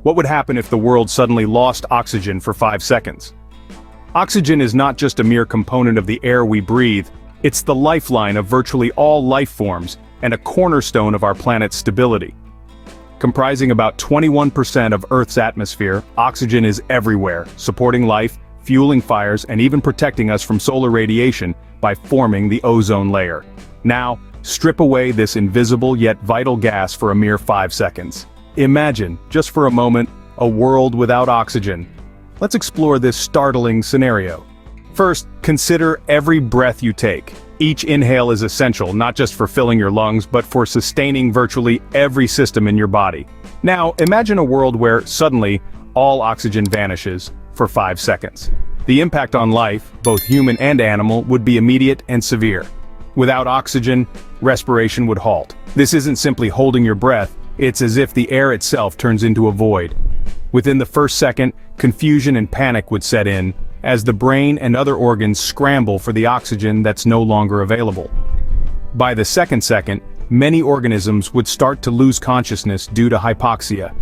What would happen if the world suddenly lost oxygen for 5 seconds? Oxygen is not just a mere component of the air we breathe, it's the lifeline of virtually all life forms and a cornerstone of our planet's stability. Comprising about 21% of Earth's atmosphere, oxygen is everywhere, supporting life, fueling fires, and even protecting us from solar radiation by forming the ozone layer. Now, strip away this invisible yet vital gas for a mere 5 seconds. Imagine, just for a moment, a world without oxygen. Let's explore this startling scenario. First, consider every breath you take. Each inhale is essential, not just for filling your lungs, but for sustaining virtually every system in your body. Now, imagine a world where, suddenly, all oxygen vanishes for 5 seconds. The impact on life, both human and animal, would be immediate and severe. Without oxygen, respiration would halt. This isn't simply holding your breath, it's as if the air itself turns into a void. Within the first second, confusion and panic would set in, as the brain and other organs scramble for the oxygen that's no longer available. By the second, many organisms would start to lose consciousness due to hypoxia,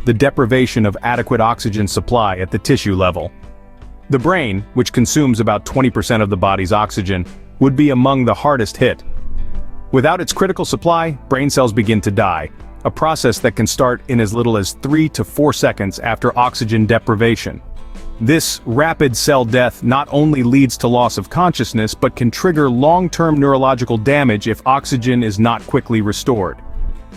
the deprivation of adequate oxygen supply at the tissue level. The brain, which consumes about 20% of the body's oxygen, would be among the hardest hit. Without its critical supply, brain cells begin to die, a process that can start in as little as 3 to 4 seconds after oxygen deprivation. This rapid cell death not only leads to loss of consciousness but can trigger long-term neurological damage if oxygen is not quickly restored.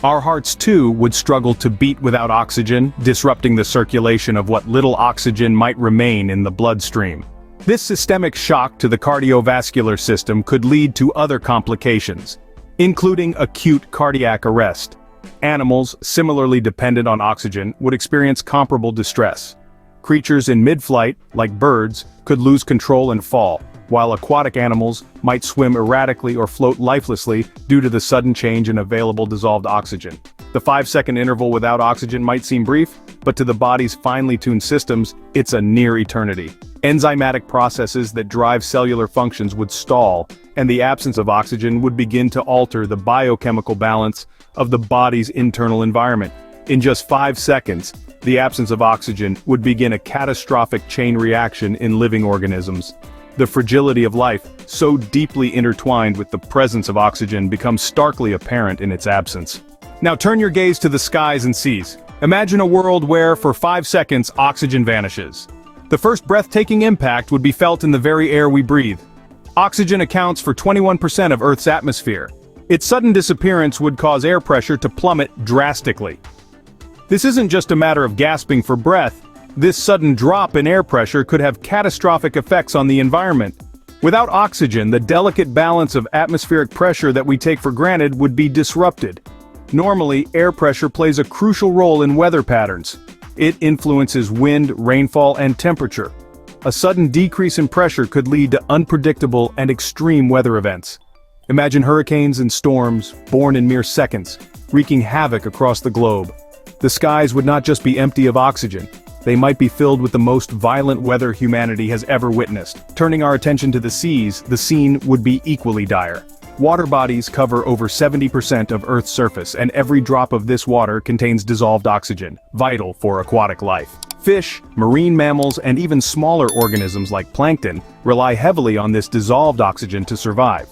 Our hearts too would struggle to beat without oxygen, disrupting the circulation of what little oxygen might remain in the bloodstream. This systemic shock to the cardiovascular system could lead to other complications, including acute cardiac arrest. Animals, similarly dependent on oxygen, would experience comparable distress. Creatures in mid-flight, like birds, could lose control and fall, while aquatic animals might swim erratically or float lifelessly due to the sudden change in available dissolved oxygen. The 5-second interval without oxygen might seem brief, but to the body's finely tuned systems, it's a near eternity. Enzymatic processes that drive cellular functions would stall, and the absence of oxygen would begin to alter the biochemical balance of the body's internal environment. In just 5 seconds, the absence of oxygen would begin a catastrophic chain reaction in living organisms. The fragility of life, so deeply intertwined with the presence of oxygen, becomes starkly apparent in its absence. Now turn your gaze to the skies and seas. Imagine a world where, for 5 seconds, oxygen vanishes. The first breathtaking impact would be felt in the very air we breathe. Oxygen accounts for 21% of Earth's atmosphere. Its sudden disappearance would cause air pressure to plummet drastically. This isn't just a matter of gasping for breath. This sudden drop in air pressure could have catastrophic effects on the environment. Without oxygen, the delicate balance of atmospheric pressure that we take for granted would be disrupted. Normally, air pressure plays a crucial role in weather patterns. It influences wind, rainfall, and temperature. A sudden decrease in pressure could lead to unpredictable and extreme weather events. Imagine hurricanes and storms, born in mere seconds, wreaking havoc across the globe. The skies would not just be empty of oxygen. They might be filled with the most violent weather humanity has ever witnessed. Turning our attention to the seas, the scene would be equally dire. Water bodies cover over 70% of Earth's surface, and every drop of this water contains dissolved oxygen, vital for aquatic life. Fish, marine mammals, and even smaller organisms like plankton rely heavily on this dissolved oxygen to survive.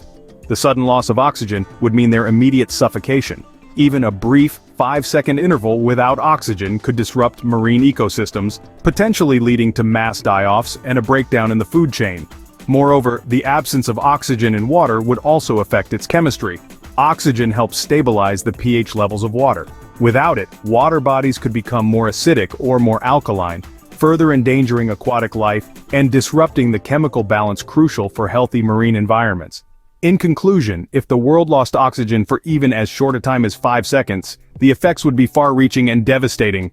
The sudden loss of oxygen would mean their immediate suffocation. Even a brief 5-second interval without oxygen could disrupt marine ecosystems, potentially leading to mass die-offs and a breakdown in the food chain. Moreover, the absence of oxygen in water would also affect its chemistry. Oxygen helps stabilize the pH levels of water. Without it, water bodies could become more acidic or more alkaline, further endangering aquatic life and disrupting the chemical balance crucial for healthy marine environments. In conclusion, if the world lost oxygen for even as short a time as 5 seconds, the effects would be far-reaching and devastating.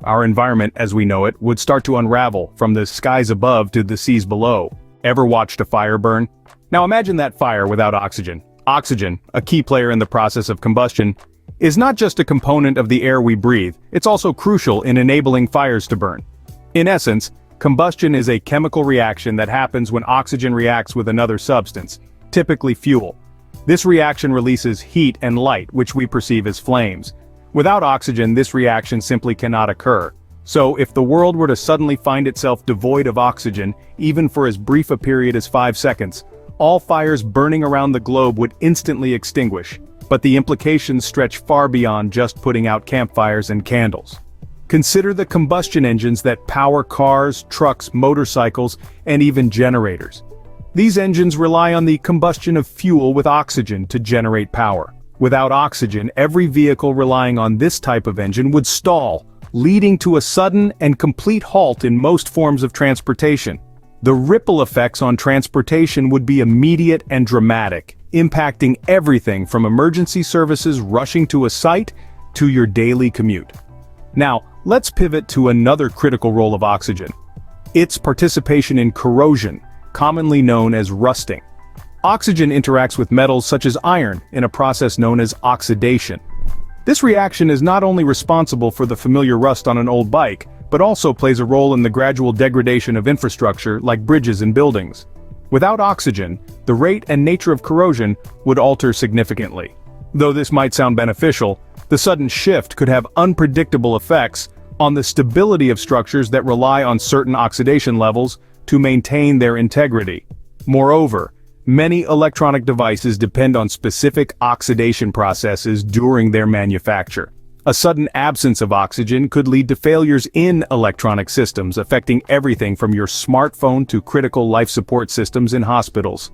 Our environment, as we know it, would start to unravel, from the skies above to the seas below. Ever watched a fire burn? Now imagine that fire without oxygen. Oxygen, a key player in the process of combustion, is not just a component of the air we breathe, it's also crucial in enabling fires to burn. In essence, combustion is a chemical reaction that happens when oxygen reacts with another substance, typically fuel. This reaction releases heat and light, which we perceive as flames. Without oxygen, this reaction simply cannot occur. So, if the world were to suddenly find itself devoid of oxygen, even for as brief a period as 5 seconds, all fires burning around the globe would instantly extinguish. But the implications stretch far beyond just putting out campfires and candles. Consider the combustion engines that power cars, trucks, motorcycles, and even generators. These engines rely on the combustion of fuel with oxygen to generate power. Without oxygen, every vehicle relying on this type of engine would stall, leading to a sudden and complete halt in most forms of transportation. The ripple effects on transportation would be immediate and dramatic, impacting everything from emergency services rushing to a site to your daily commute. Now, let's pivot to another critical role of oxygen: its participation in corrosion, commonly known as rusting. Oxygen interacts with metals such as iron in a process known as oxidation. This reaction is not only responsible for the familiar rust on an old bike, but also plays a role in the gradual degradation of infrastructure like bridges and buildings. Without oxygen, the rate and nature of corrosion would alter significantly. Though this might sound beneficial, the sudden shift could have unpredictable effects on the stability of structures that rely on certain oxidation levels to maintain their integrity. Moreover, many electronic devices depend on specific oxidation processes during their manufacture. A sudden absence of oxygen could lead to failures in electronic systems, affecting everything from your smartphone to critical life support systems in hospitals.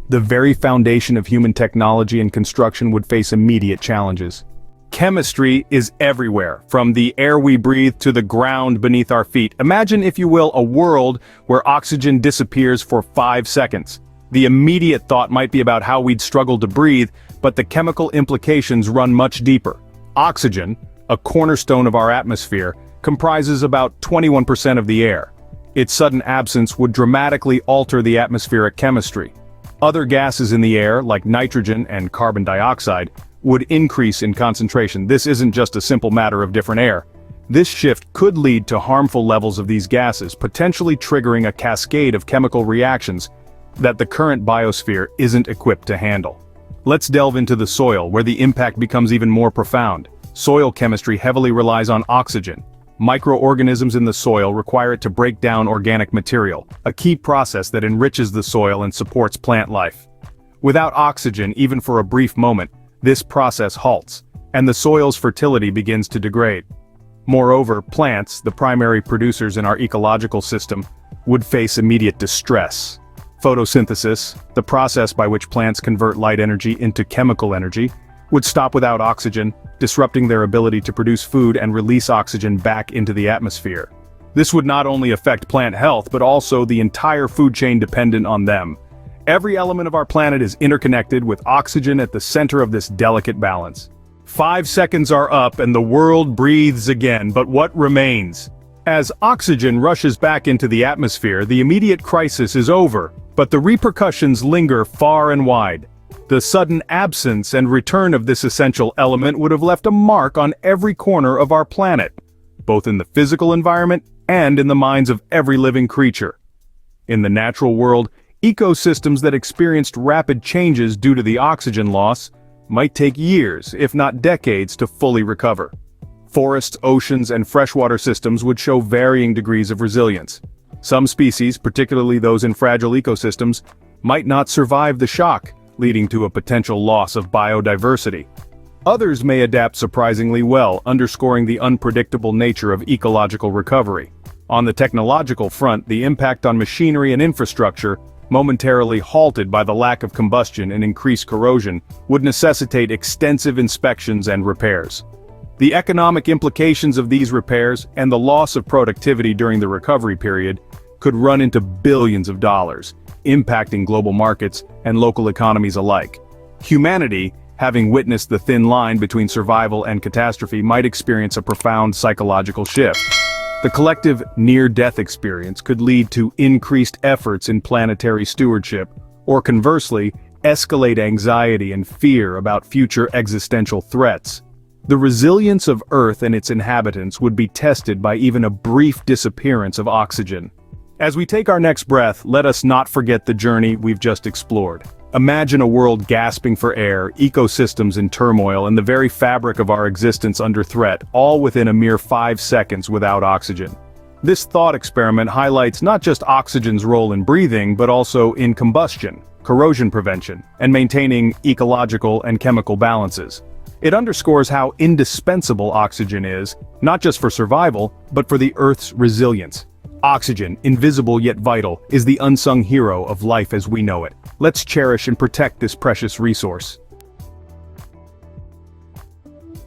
The very foundation of human technology and construction would face immediate challenges. Chemistry is everywhere, from the air we breathe to the ground beneath our feet. Imagine, if you will, a world where oxygen disappears for 5 seconds. The immediate thought might be about how we'd struggle to breathe, but the chemical implications run much deeper. Oxygen, a cornerstone of our atmosphere, comprises about 21% of the air. Its sudden absence would dramatically alter the atmospheric chemistry. Other gases in the air, like nitrogen and carbon dioxide, would increase in concentration. This isn't just a simple matter of different air. This shift could lead to harmful levels of these gases, potentially triggering a cascade of chemical reactions that the current biosphere isn't equipped to handle. Let's delve into the soil, where the impact becomes even more profound. Soil chemistry heavily relies on oxygen. Microorganisms in the soil require it to break down organic material, a key process that enriches the soil and supports plant life. Without oxygen, even for a brief moment, this process halts, and the soil's fertility begins to degrade. Moreover, plants, the primary producers in our ecological system, would face immediate distress. Photosynthesis, the process by which plants convert light energy into chemical energy, would stop without oxygen, disrupting their ability to produce food and release oxygen back into the atmosphere. This would not only affect plant health, but also the entire food chain dependent on them. Every element of our planet is interconnected, with oxygen at the center of this delicate balance. 5 seconds are up and the world breathes again, but what remains? As oxygen rushes back into the atmosphere, the immediate crisis is over, but the repercussions linger far and wide. The sudden absence and return of this essential element would have left a mark on every corner of our planet, both in the physical environment and in the minds of every living creature. In the natural world, ecosystems that experienced rapid changes due to the oxygen loss might take years, if not decades, to fully recover. Forests, oceans, and freshwater systems would show varying degrees of resilience. Some species, particularly those in fragile ecosystems, might not survive the shock, leading to a potential loss of biodiversity. Others may adapt surprisingly well, underscoring the unpredictable nature of ecological recovery. On the technological front, the impact on machinery and infrastructure, momentarily halted by the lack of combustion and increased corrosion, would necessitate extensive inspections and repairs. The economic implications of these repairs and the loss of productivity during the recovery period could run into billions of dollars, impacting global markets and local economies alike. Humanity, having witnessed the thin line between survival and catastrophe, might experience a profound psychological shift. The collective near-death experience could lead to increased efforts in planetary stewardship, or conversely, escalate anxiety and fear about future existential threats. The resilience of Earth and its inhabitants would be tested by even a brief disappearance of oxygen. As we take our next breath, let us not forget the journey we've just explored. Imagine a world gasping for air, ecosystems in turmoil, and the very fabric of our existence under threat, all within a mere 5 seconds without oxygen. This thought experiment highlights not just oxygen's role in breathing, but also in combustion, corrosion prevention, and maintaining ecological and chemical balances. It underscores how indispensable oxygen is, not just for survival, but for the Earth's resilience. Oxygen, invisible yet vital, is the unsung hero of life as we know it. Let's cherish and protect this precious resource.